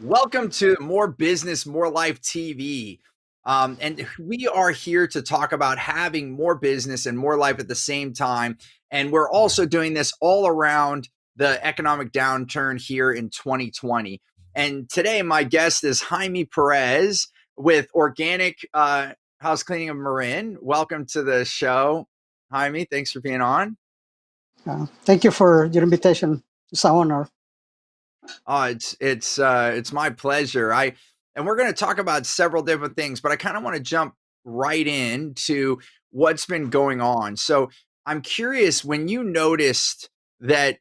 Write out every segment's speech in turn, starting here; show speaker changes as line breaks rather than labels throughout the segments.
Welcome to More Business, More Life TV. And we are here to talk about having more business and more life at the same time. And we're also doing this all around the economic downturn here in 2020. And today, my guest is Jaime Perez with Organic House Cleaning of Marin. Welcome to the show, Jaime. Thanks for being on.
Thank you for your invitation. It's an honor.
Oh, it's my pleasure. And we're going to talk about several different things, but I kind of want to jump right into what's been going on. So I'm curious when you noticed that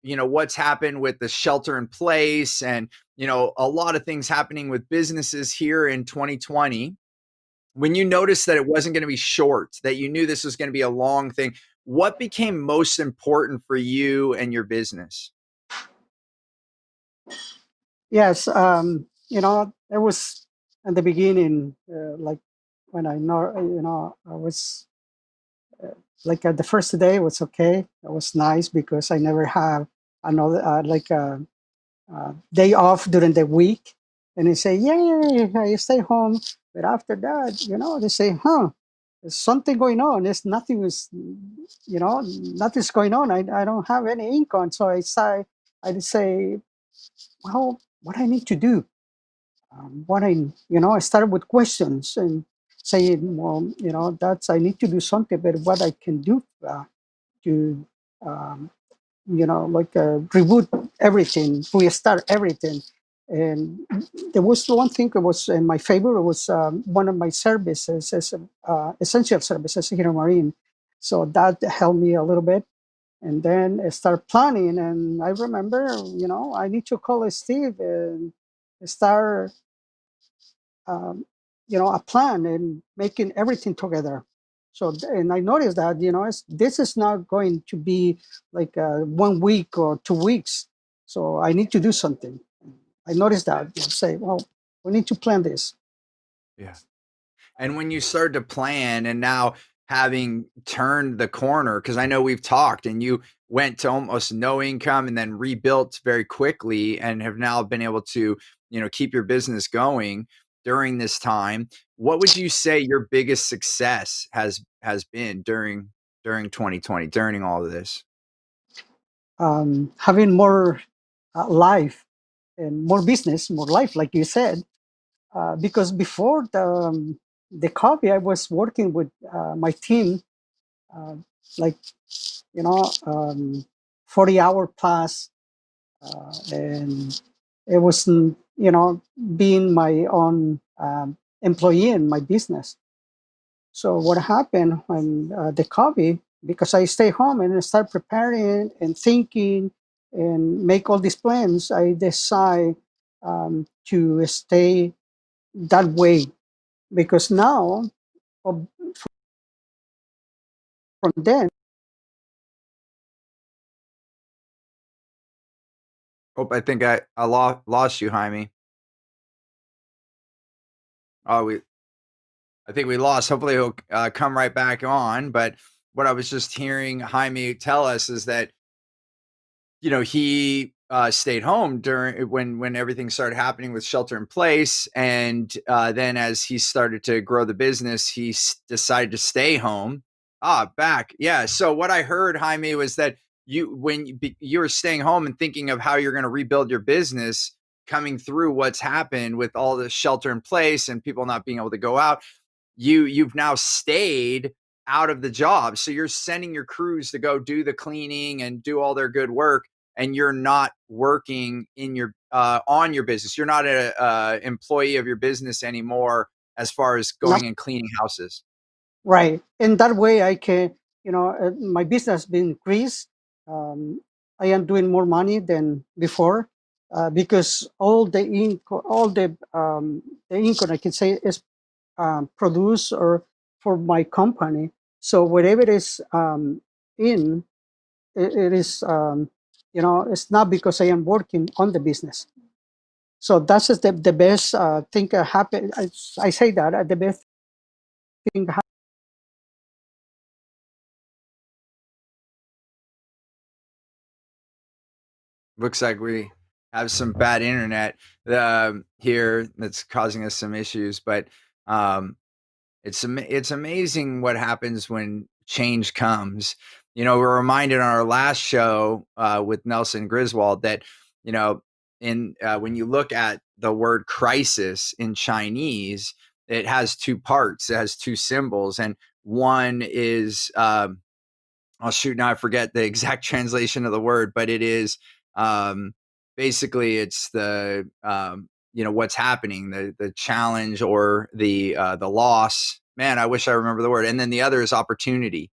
what's happened with the shelter in place and a lot of things happening with businesses here in 2020. When you noticed that it wasn't going to be short, that you knew this was going to be a long thing, what became most important for you and your business?
Yes, it was at the beginning, like when I know, I was like at the first day, it was okay. It was nice because I never have another like a day off during the week, and they say, "Yay, I stay home." But after that, they say, "Huh, there's something going on. There's nothing is, nothing's going on. I don't have any income." So I say, well, what I need to do, I started with questions and saying, well, that's I need to do something, but what I can do to, um, reboot everything, restart everything. And there was one thing that was in my favor. It was one of my services, as essential services here in Marine. So that helped me a little bit. And then I start planning, and I remember, I need to call Steve and start, um, a plan and making everything together. So, and I noticed that, this is not going to be like 1 week or 2 weeks. So I need to do something. I noticed that. Say, well, we need to plan this.
Yeah. And when you started to plan and now having turned the corner, because I know we've talked and you went to almost no income and then rebuilt very quickly and have now been able to, keep your business going during this time. What would you say your biggest success has been during 2020, during all of this?
Having more life and more business, more life, like you said. Because before the coffee, I was working with my team, uh, like, you know, um, 40-hour plus, and it was, being my own employee in my business. So what happened when the COVID, because I stay home and I start preparing and thinking and make all these plans, I decide to stay that way because now, from then,
Oh, I think I lost you, Jaime. Oh, I think we lost. Hopefully, he'll come right back on. But what I was just hearing Jaime tell us is that he stayed home during when everything started happening with shelter in place, and then as he started to grow the business, he decided to stay home. Back, yeah. So what I heard, Jaime, was that you were staying home and thinking of how you're going to rebuild your business, coming through what's happened with all the shelter in place and people not being able to go out. You've now stayed out of the job. So you're sending your crews to go do the cleaning and do all their good work, and you're not working in your on your business. You're not a employee of your business anymore as far as
not
going and cleaning houses.
right. In that way, I can, my business been increased. Um, I am doing more money than before because all the income I can say is produced or for my company. So whatever it is in, it is, it's not because I am working on the business. So that's just the best thing happen. I say that the best thing.
Looks like we have some bad internet here that's causing us some issues, but um, it's amazing what happens when change comes. We're reminded on our last show with Nelson Griswold that you know in when you look at the word crisis in Chinese, it has two parts. It has two symbols, and one is oh shoot, now I forget the exact translation of the word, but it is um, basically it's the what's happening, the challenge or the loss. Man, I wish I remember the word. And then the other is opportunity.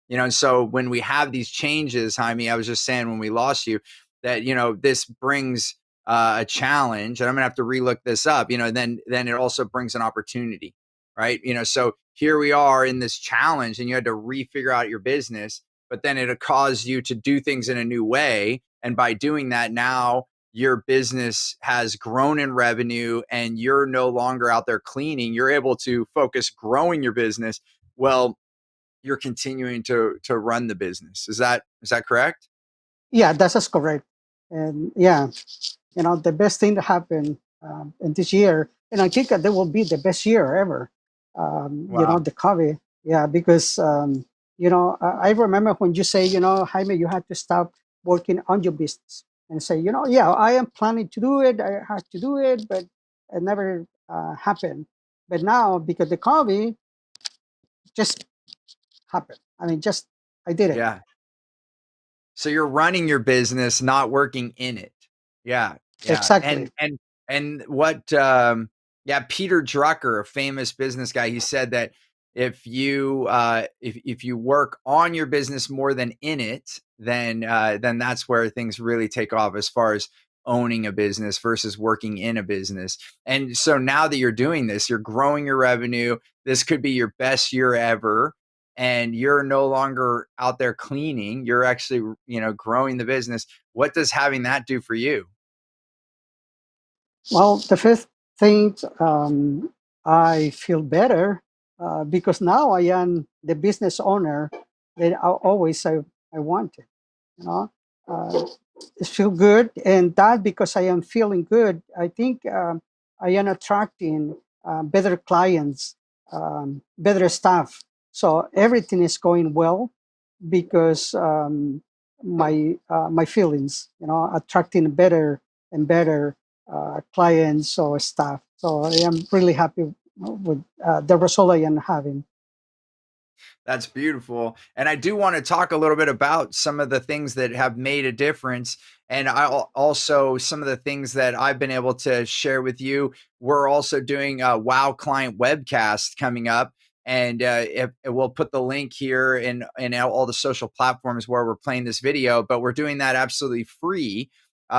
And so when we have these changes, Jaime, I was just saying when we lost you that this brings a challenge, and I'm gonna have to relook this up. Then it also brings an opportunity, right? So here we are in this challenge, and you had to refigure out your business, but then it caused you to do things in a new way, and by doing that, now your business has grown in revenue, and you're no longer out there cleaning. You're able to focus growing your business. Well, you're continuing to run the business. Is that correct?
Yeah, that is correct. And yeah, the best thing to happen in this year, and I think that will be the best year ever.
Wow.
The COVID. Yeah, because I remember when you say, Jaime, you had to stop working on your business and say, yeah, I am planning to do it. I have to do it, but it never happened. But now, because the COVID just happened. I mean, just I did it.
Yeah. So you're running your business, not working in it. Yeah. Yeah.
Exactly.
And what yeah, Peter Drucker, a famous business guy, he said that if you work on your business more than in it, then that's where things really take off as far as owning a business versus working in a business. And so now that you're doing this, you're growing your revenue. This could be your best year ever, and you're no longer out there cleaning. You're actually, growing the business. What does having that do for you?
Well, the first thing, I feel better because now I am the business owner that I wanted. You know, uh, it feel good, and that because I am feeling good, I think I am attracting better clients, better staff. So everything is going well because my feelings, attracting better and better clients or staff. So I am really happy with the result I am having.
That's beautiful. And I do want to talk a little bit about some of the things that have made a difference. And also some of the things that I've been able to share with you. We're also doing a Wow Client webcast coming up. And we'll put the link here in all the social platforms where we're playing this video. But we're doing that absolutely free,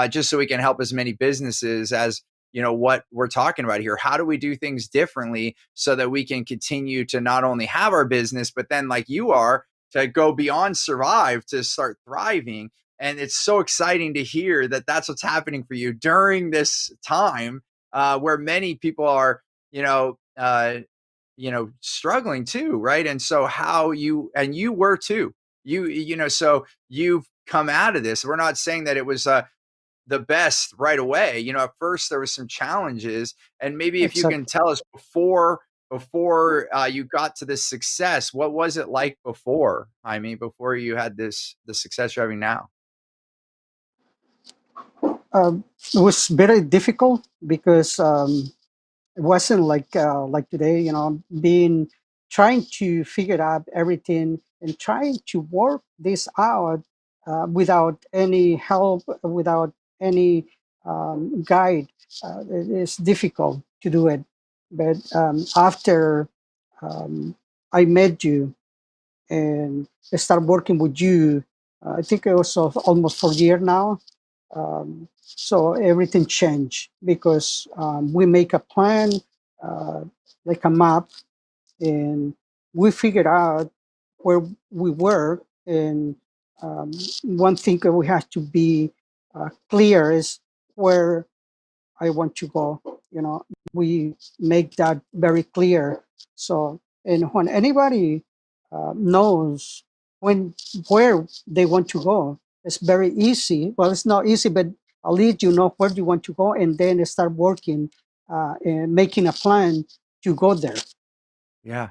just so we can help as many businesses as what we're talking about here. How do we do things differently so that we can continue to not only have our business, but then, like you are, to go beyond survive to start thriving? And it's so exciting to hear that that's what's happening for you during this time, where many people are, struggling too, right? And so you were too. So you've come out of this. We're not saying that it was the best right away. At first there was some challenges, and maybe if you can
Exactly.
tell us before you got to this success, what was it like before? I mean, before you had the success you're having now.
It was very difficult because it wasn't like today. Being trying to figure out everything and trying to work this out without any help, without any guide. It's difficult to do it. But after um, I met you and I started working with you, I think it was almost for a year now. So everything changed because we make a plan, uh, like a map, and we figured out where we were. And one thing that we have to be clear is where I want to go. We make that very clear. So, and when anybody knows when where they want to go, it's very easy. Well, it's not easy, but at least you know where you want to go, and then start working and making a plan to go there.
Yeah.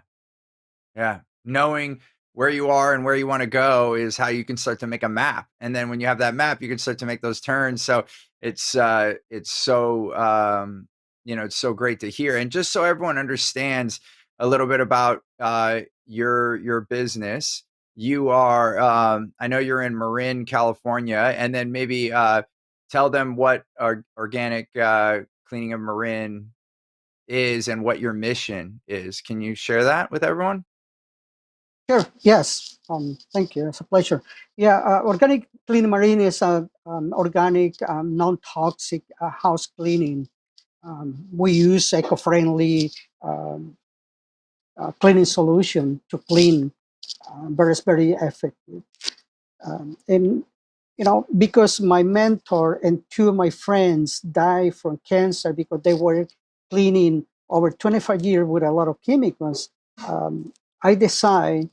Yeah. Knowing where you are and where you wanna go is how you can start to make a map, and then when you have that map, you can start to make those turns, so it's so, it's so great to hear, and just so everyone understands a little bit about, your business, you are, I know you're in Marin, California, and then maybe, tell them what organic, cleaning of Marin is and what your mission is. Can you share that with everyone?
Sure. Yes. Thank you. It's a pleasure. Yeah. Organic Clean Marine is a organic, non-toxic house cleaning. We use eco-friendly um, cleaning solution to clean. Very, very effective. And because my mentor and two of my friends died from cancer because they were cleaning over 25 years with a lot of chemicals, I decided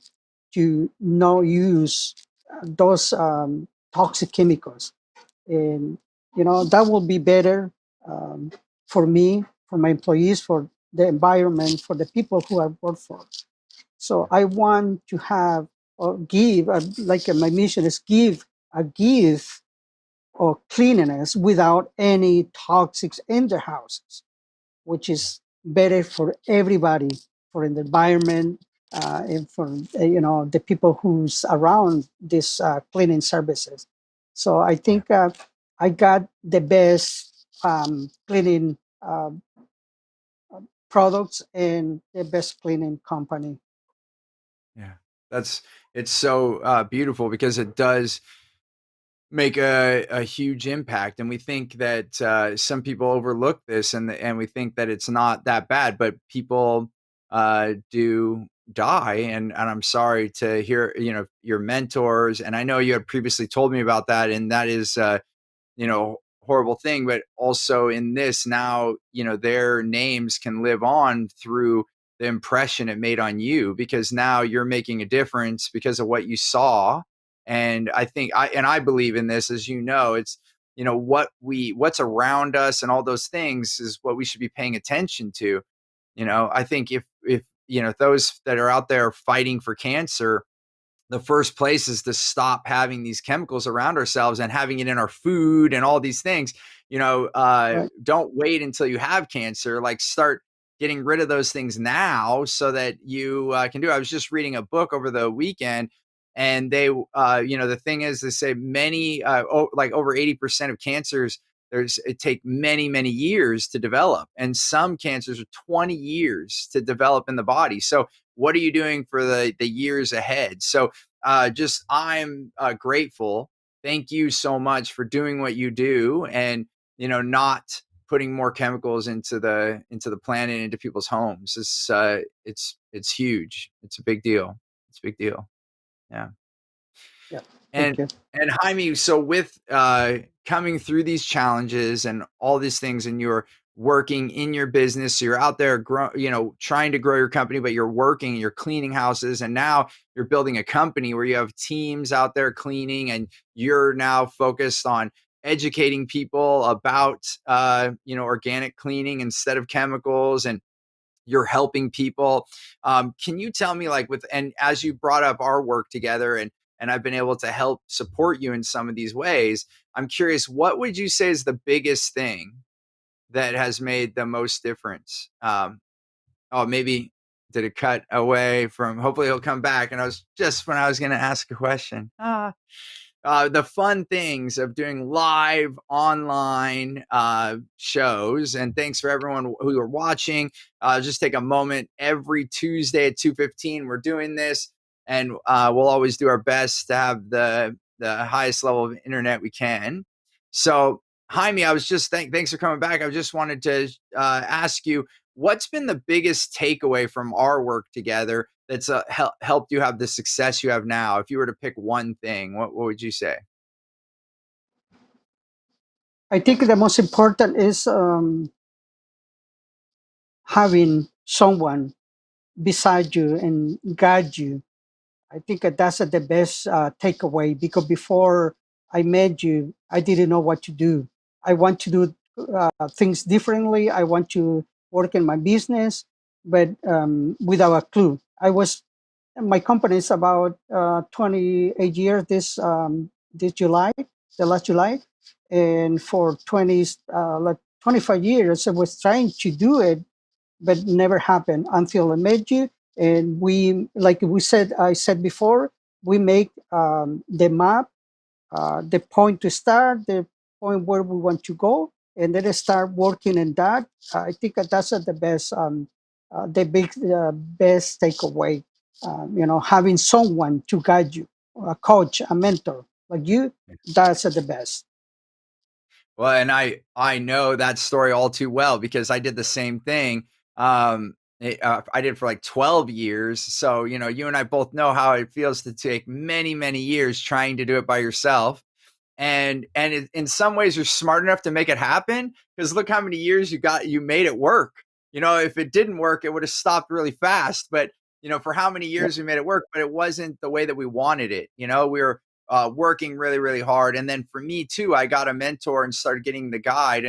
to not use those toxic chemicals. And, that will be better um, for me, for my employees, for the environment, for the people who I work for. So I want to have or give, my mission is give a gift of cleanliness without any toxics in their houses, which is better for everybody, for the environment, and for the people who's around these cleaning services. So I
Yeah.
think I got the best cleaning products and the best cleaning company.
Yeah. That's it's so, beautiful because it does make a huge impact, and we think that, some people overlook this and we think that it's not that bad, but people, do die, and I'm sorry to hear, your mentors, and I know you had previously told me about that, and that is, horrible thing. But also in this now, their names can live on through the impression it made on you because now you're making a difference because of what you saw. And I believe in this, as it's, what's around us and all those things is what we should be paying attention to. I think if, those that are out there fighting for cancer, the first place is to stop having these chemicals around ourselves and having it in our food and all these things.
Right.
Don't wait until you have cancer. Like, start getting rid of those things now so that you can do. I was just reading a book over the weekend, and the thing is, they say many, like over 80% of cancers, it take many, many years to develop, and some cancers are 20 years to develop in the body. So what are you doing for the years ahead? So just I'm grateful. Thank you so much for doing what you do, and not putting more chemicals into the planet, into people's homes. It's huge. It's a big deal. It's a big deal. Yeah.
Yeah. Thank
And
you.
and Jaime, so with coming through these challenges and all these things, and you're working in your business, so you're out there trying to grow your company, but you're working, you're cleaning houses, and now you're building a company where you have teams out there cleaning, and you're now focused on educating people about organic cleaning instead of chemicals, and you're helping people. Can you tell me, like, and as you brought up our work together, and I've been able to help support you in some of these ways, I'm curious, what would you say is the biggest thing that has made the most difference? Oh, maybe did it cut away from, hopefully he'll come back. And I was just when I was going to ask a question. The fun things of doing live online shows. And thanks for everyone who are watching. Just take a moment every Tuesday at 2:15. We're doing this, and we'll always do our best to have the highest level of internet we can. So, Jaime, I was just thanks for coming back. I just wanted to ask you, what's been the biggest takeaway from our work together that's helped you have the success you have now? If you were to pick one thing, what would you say?
I think the most important is having someone beside you and guide you. I think that's the best takeaway because before I met you, I didn't know what to do. I want to do things differently. I want to work in my business, but without a clue. My company is about 28 years this July, the last July, and for 25 years I was trying to do it, but never happened until I met you. And we, like we said, I said before, we make the map, the point to start, the point where we want to go, and then start working in that. I think that's the best takeaway. Having someone to guide you, a coach, a mentor like you, that's the best.
Well, and I know that story all too well because I did the same thing. I did for like 12 years. So, you and I both know how it feels to take many, many years trying to do it by yourself. And in some ways you're smart enough to make it happen because look how many years you made it work. If it didn't work, it would have stopped really fast. But for how many
Yeah,
years we made it work, but it wasn't the way that we wanted it. We were working really, really hard. And then for me too, I got a mentor and started getting the guide.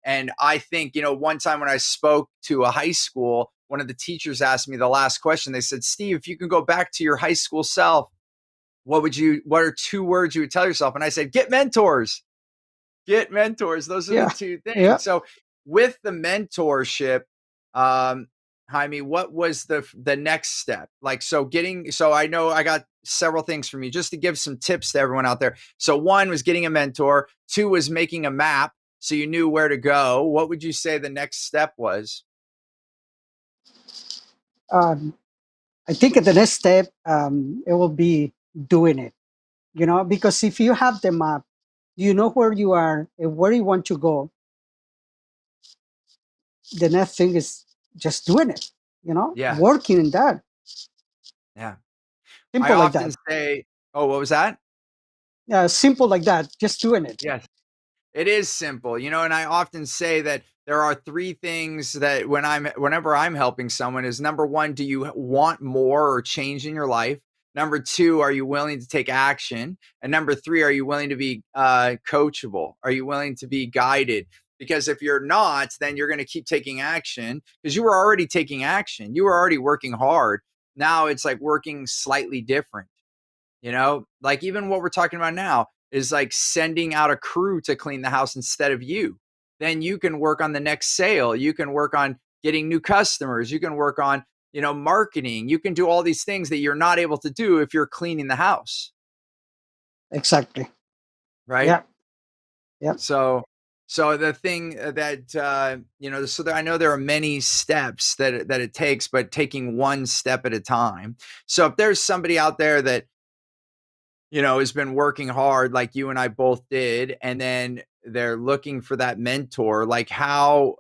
And I think, one time when I spoke to a high school, one of the teachers asked me the last question. They said, Steve, if you can go back to your high school self, what are two words you would tell yourself? And I said, get mentors. Get mentors. Those are the
yeah,
two
yeah.
things. So with the mentorship, um, Jaime, what was the next step? Like, so I know I got several things from you just to give some tips to everyone out there. So one was getting a mentor, two was making a map so you knew where to go. What would you say the next step was?
Um, I think the next step, it will be doing it. Because if you have the map, you know where you are and where you want to go. The next thing is just doing it.
Yeah.
Working in that.
Yeah. I
Simple like
often
that.
say, oh, what was that?
Simple like that. Just doing it.
Yes. It is simple, and I often say that there are three things that whenever I'm helping someone is number one, do you want more or change in your life? Number two, are you willing to take action? And number three, are you willing to be coachable? Are you willing to be guided? Because if you're not, then you're going to keep taking action because you were already taking action. You were already working hard. Now it's like working slightly different. Like even what we're talking about now is like sending out a crew to clean the house instead of you. Then you can work on the next sale. You can work on getting new customers. You can work on, marketing. You can do all these things that you're not able to do if you're cleaning the house.
Exactly.
Right.
Yeah. Yeah.
So the thing that, I know there are many steps that it takes, but taking one step at a time. So if there's somebody out there that has been working hard like you and I both did, and then they're looking for that mentor, like how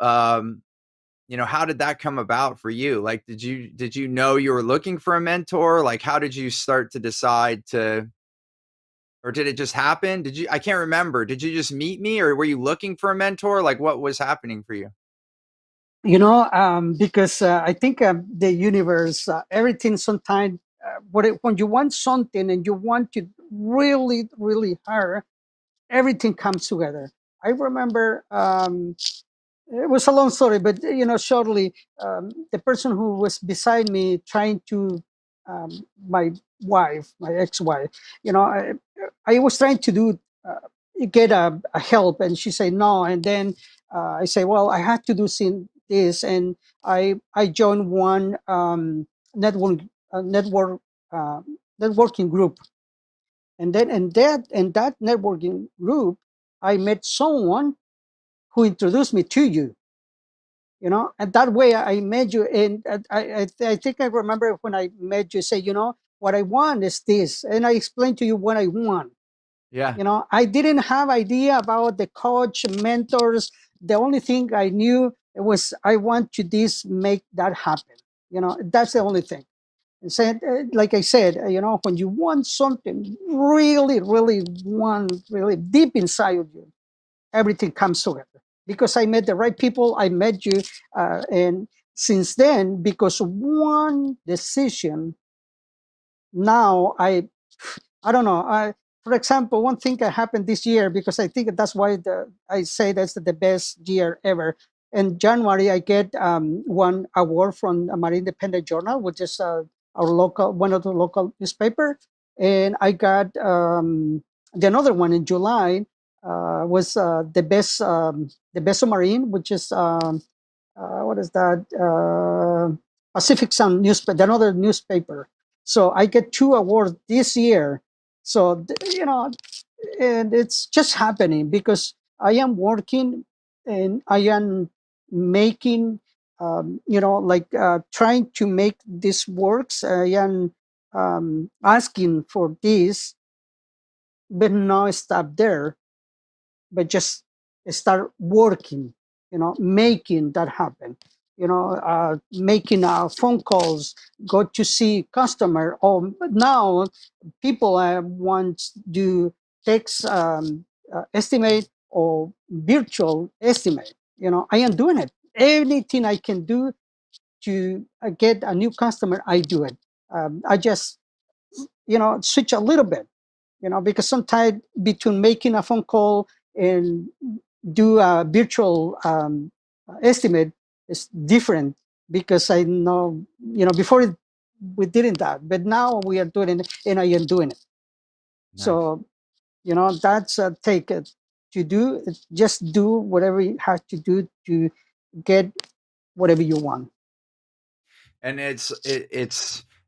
did that come about for you? Like, did you know you were looking for a mentor? Like, how did you start to decide or did it just happen? I can't remember. Did you just meet me or were you looking for a mentor? Like, what was happening for you?
Because I think the universe, everything sometimes, when you want something and you want it really, really hard, everything comes together. I remember it was a long story, but shortly, the person who was beside me trying to, my wife, my ex-wife, I was trying to do get a help, and she said no, and then I say, well, I had to do this, and I joined one network network uh, networking group, and then in that networking group, I met someone who introduced me to you, and that way I met you. And I think I remember when I met you, say, what I want is this, and I explained to you what I want.
Yeah.
I didn't have idea about the coach mentors. The only thing I knew was I want to this make that happen. That's the only thing. And said, like I said, when you want something really, really want, really deep inside of you, everything comes together. Because I met the right people, I met you, and since then, because of one decision, now I don't know. for example, one thing that happened this year, because I think that's why I say that's the best year ever. In January, I get one award from a Marine Independent Journal, which is our local, one of the local newspaper, and I got the another one in July was the best submarine, which is what is that? Pacific Sun newspaper, another newspaper. So I get two awards this year. So and it's just happening because I am working and I am making, like trying to make this works. I am asking for this, but not stop there, but just start working, making that happen, making phone calls, go to see customer. Oh, but now people want to text estimate or virtual estimate. I am doing it. Anything I can do to get a new customer, I do it. I just, switch a little bit, because sometimes between making a phone call and do a virtual estimate is different, because I know, before we didn't that, but now we are doing it and I am doing it.
Nice.
So, that's take it to do. Just do whatever you have to do to get whatever you want.
And it's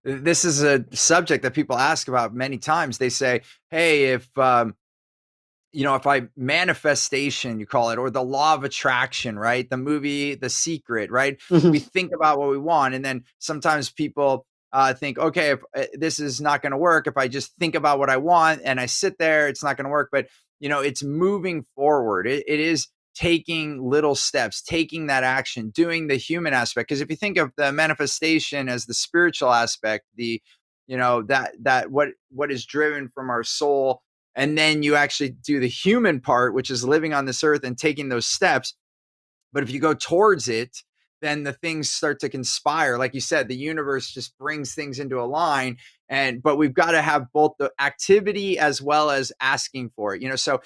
this is a subject that people ask about many times. They say, "Hey, if I manifestation, you call it, or the law of attraction, right? The movie, The Secret, right?
Mhm.
We think about what we want, and then sometimes people think, okay, if this is not going to work, if I just think about what I want and I sit there, it's not going to work. But it's moving forward. It is taking little steps, taking that action, doing the human aspect. Because if you think of the manifestation as the spiritual aspect, the that what is driven from our soul, and then you actually do the human part, which is living on this earth and taking those steps. But if you go towards it, then the things start to conspire. Like you said, the universe just brings things into a line. But we've got to have both the activity as well as asking for it. So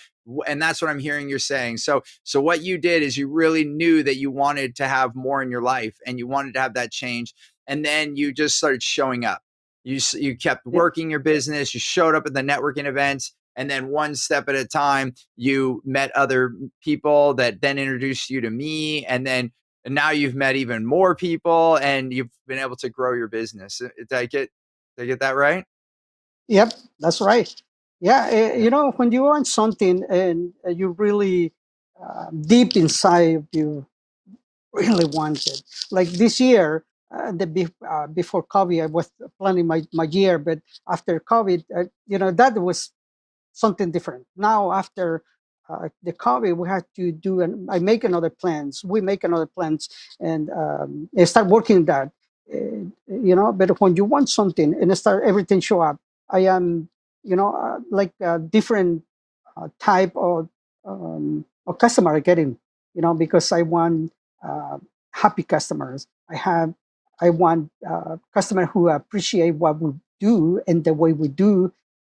and that's what I'm hearing you're saying. So what you did is you really knew that you wanted to have more in your life and you wanted to have that change. And then you just started showing up. You kept
Yeah.
working your business. You showed up at the networking events. And then one step at a time, you met other people that then introduced you to me. And now you've met even more people and you've been able to grow your business. Did I get that right?
Yep, that's right. Yeah,
Yeah.
when you want something and you really deep inside of you really want it. Like this year, before COVID, I was planning my year, but after COVID, that was something different. Now after the COVID, we had to do, and I make another plans. We make another plans and start working that. But when you want something and start everything show up, I am, like a different type of customer I getting. Because I want uh, happy customers. I want customer who appreciate what we do and the way we do.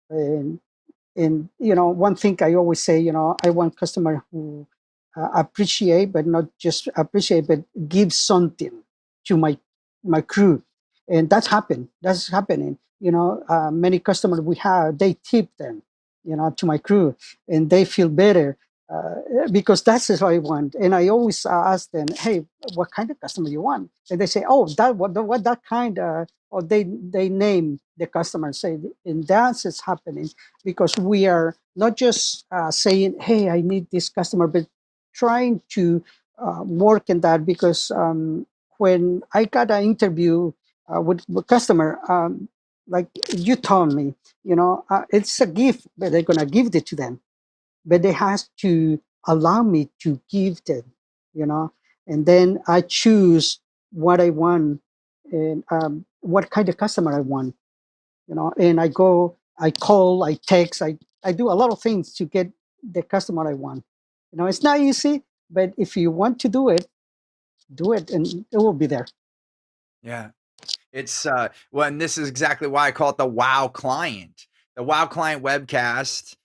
And one thing I always say, I want customer who appreciate, but not just appreciate, but give something to my crew. And that's happening. Many customers we have, they tip them, to my crew, and they feel better, because that's what I want. And I always ask them, hey, what kind of customer you want? And they say, oh, what that kind or they name the customer, say, and that's is happening because we are not just saying, hey, I need this customer, but trying to work in that. Because when I got an interview with a customer, like you told me, it's a gift, but they're going to give it to them. But they has to allow me to give them, you know, and then I choose what I want and what kind of customer I want, and I go, I call, I text, I do a lot of things to get the customer I want. It's not easy, but if you want to do it and it will be there.
Yeah. It's well, and this is exactly why I call it the wow client. the Wow Client webcast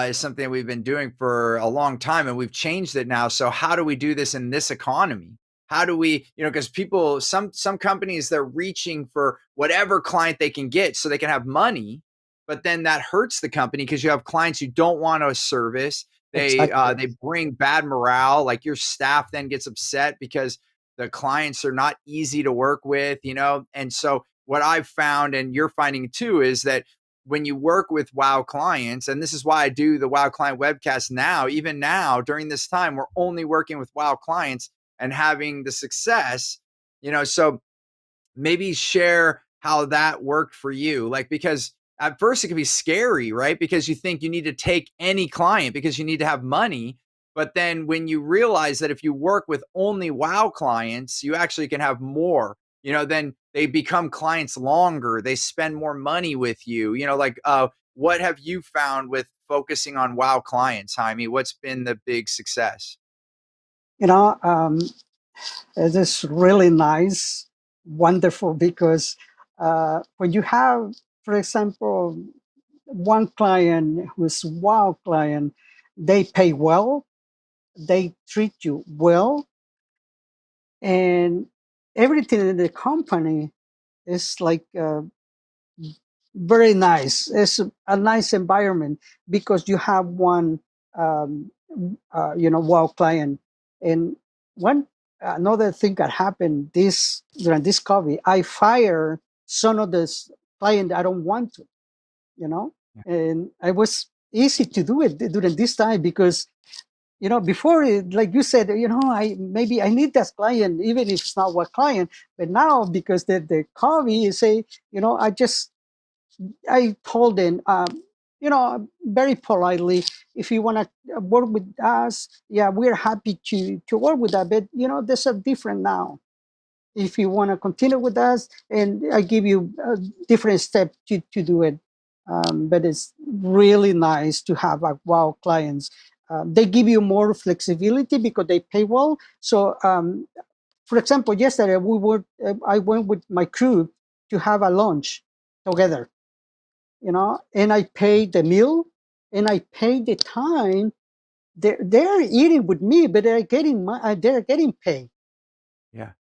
is something that we've been doing for a long time, and we've changed it now. So how do we do this in this economy? How do we, because people, some companies, they're reaching for whatever client they can get so they can have money, but then that hurts the company because you have clients you don't want to service. They
Exactly.
bring bad morale. Like your staff then gets upset because the clients are not easy to work with. And so what I've found, and you're finding too, is that when you work with Wow clients, and this is why I do the Wow client webcast now, even now during this time, we're only working with Wow clients and having the success. So maybe share how that worked for you. Like, because at first it can be scary, right? Because you think you need to take any client because you need to have money. But then when you realize that if you work with only Wow clients, you actually can have more, then they become clients longer. They spend more money with you, what have you found with focusing on Wow clients, Jaime? What's been the big success?
You know, it is really nice, wonderful, because when you have, for example, one client who's wow client, they pay well, they treat you well, and everything in the company is like very nice. It's a nice environment because you have one, um, wow client. And one another thing that happened this during this COVID, I fire some of this client I don't want to, you know,
Yeah.
and I was easy to do it during this time because before like you said, I maybe I need that client even if it's not what client, but now because the COVID, you say, I told him, very politely, if you want to work with us, yeah, we're happy to work with that. But there's a different now. If you want to continue with us, and I give you a different step to do it. But it's really nice to have wow clients. They give you more flexibility because they pay well. So, for example, yesterday I went with my crew to have a lunch together, and I pay the meal and I pay the time. They're eating with me, but they're getting paid,
Yeah.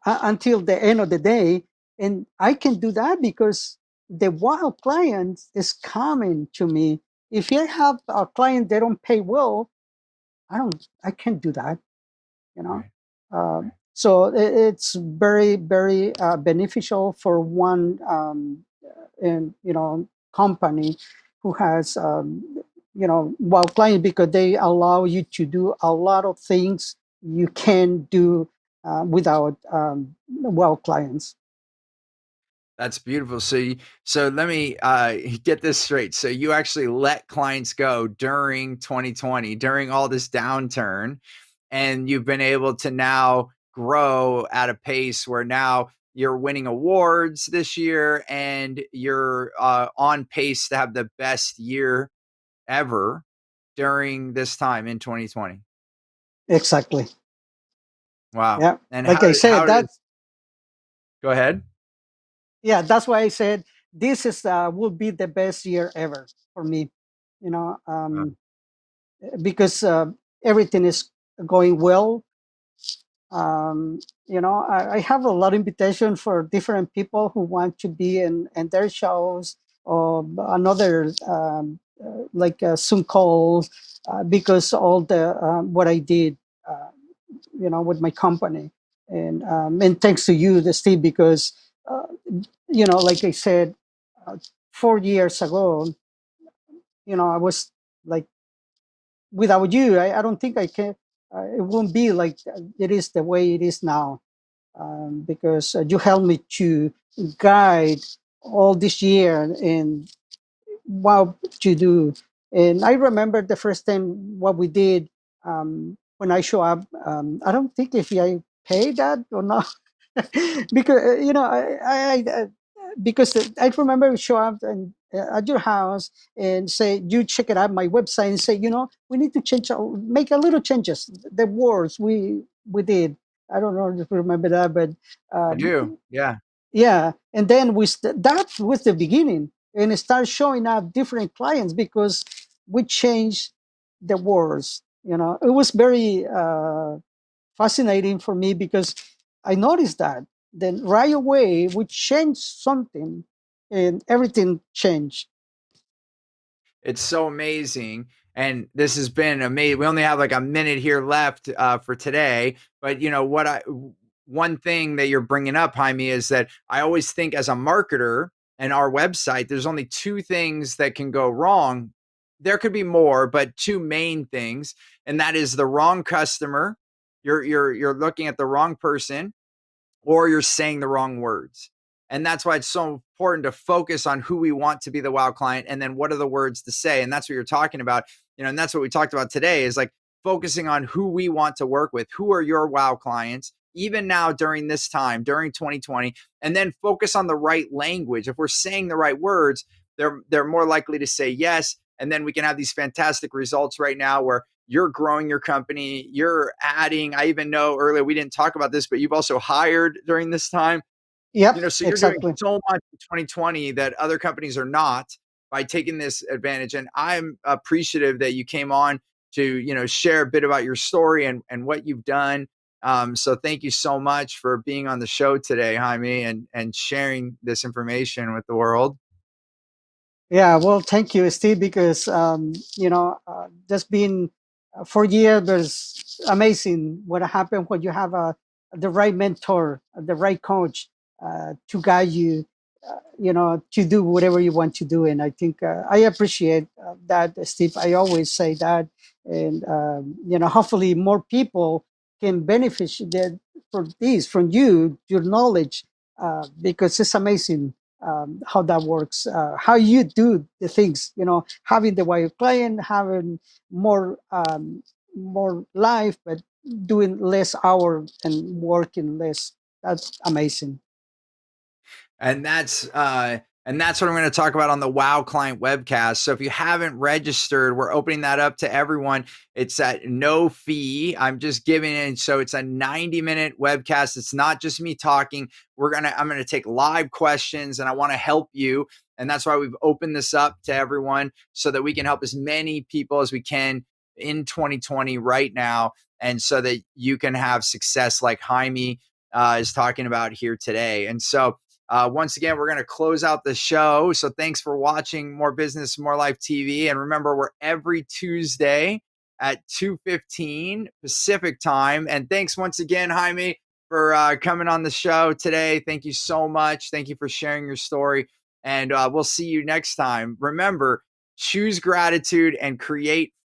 until the end of the day. And I can do that because the wild client is coming to me. If I have a client they don't pay well, I can't do that, you know.
Right.
Uh,
Right.
so it's very, very beneficial for one, and company who has, wow client, because they allow you to do a lot of things you can do without wow clients.
That's beautiful. So let me get this straight. So you actually let clients go during 2020, during all this downturn, and you've been able to now grow at a pace where now you're winning awards this year, and you're on pace to have the best year ever during this time in 2020.
Exactly.
Wow.
Yeah,
And
like I
how
said,
does
that's
go ahead?
yeah, that's why I said this is will be the best year ever for me, you know um, because everything is going well. I have a lot of invitation for different people who want to be in their shows, or another, like Zoom calls, because all the what I did, uh, with my company. And thanks to you, Steve, because uh, like I said, uh, 4 years ago, I was like, without you, I don't think I can. It won't be like it is the way it is now, because you helped me to guide all this year and what to do. And I remember the first time what we did, when I show up. I don't think if I paid that or not, because because I remember show up at your house and say, you check it out my website and say, we need to change, make a little changes. The words we did. I don't know if you remember that, but
I
um,
do. Yeah.
yeah. And then that was the beginning. and start showing up different clients because we changed the words. It was very fascinating for me because I noticed that. Then right away we changed something, and everything changed.
It's so amazing. And this has been amazing. We only have like a minute here left for today. But one thing that you're bringing up, Jaime, is that I always think as a marketer and our website, there's only two things that can go wrong. There could be more, but two main things, and that is the wrong customer. You're looking at the wrong person, or you're saying the wrong words. And that's why it's so important to focus on who we want to be the wow client and then what are the words to say. And that's what you're talking about. And that's what we talked about today is like focusing on who we want to work with. Who are your wow clients? Even now during this time, during 2020, and then focus on the right language. If we're saying the right words, they're more likely to say yes. And then we can have these fantastic results right now where you're growing your company, you're adding. I even know earlier we didn't talk about this, but you've also hired during this time.
Yep,
So you're doing
exactly.
so much in 2020 that other companies are not by taking this advantage. And I'm appreciative that you came on to, share a bit about your story and what you've done. So thank you so much for being on the show today, Jaime, and sharing this information with the world.
Yeah, well, thank you, Steve, because just being 4 years, there's amazing what happened when you have the right mentor, the right coach to guide you, to do whatever you want to do. And I think I appreciate that, Steve. I always say that, and hopefully more people can benefit from you, your knowledge, because it's amazing how that works, how you do the things, having the wire client, having more life, but doing less hour and working less. That's amazing.
And that's what I'm going to talk about on the Wow Client webcast. So if you haven't registered, we're opening that up to everyone. It's at no fee. I'm just giving it. So it's a 90-minute webcast. It's not just me talking. I'm going to take live questions and I want to help you. And that's why we've opened this up to everyone so that we can help as many people as we can in 2020 right now. And so that you can have success like Jaime is talking about here today. And so once again, we're going to close out the show. So thanks for watching More Business, More Life TV. And remember, we're every Tuesday at 2:15 Pacific time. And thanks once again, Jaime, for coming on the show today. Thank you so much. Thank you for sharing your story. And we'll see you next time. Remember, choose gratitude and create